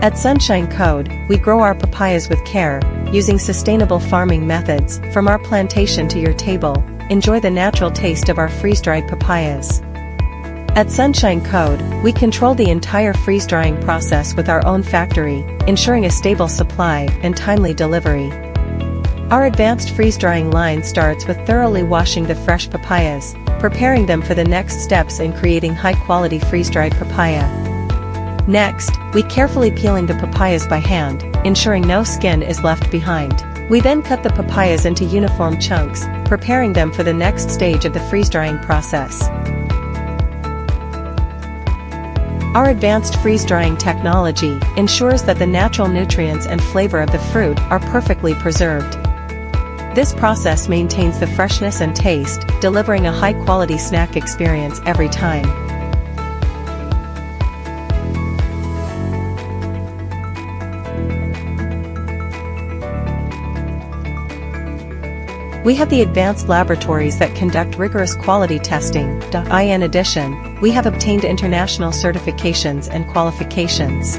At Sunshine Code, we grow our papayas with care, using sustainable farming methods. From our plantation to your table, enjoy the natural taste of our freeze-dried papayas. At Sunshine Code, we control the entire freeze-drying process with our own factory, ensuring a stable supply and timely delivery. Our advanced freeze-drying line starts with thoroughly washing the fresh papayas, preparing them for the next steps in creating high-quality freeze-dried papaya. Next, we carefully peeling the papayas by hand, ensuring no skin is left behind. We then cut the papayas into uniform chunks, preparing them for the next stage of the freeze-drying process. Our advanced freeze-drying technology ensures that the natural nutrients and flavor of the fruit are perfectly preserved. This process maintains the freshness and taste, delivering a high-quality snack experience every time. We have the advanced laboratories that conduct rigorous quality testing. In addition, we have obtained international certifications and qualifications.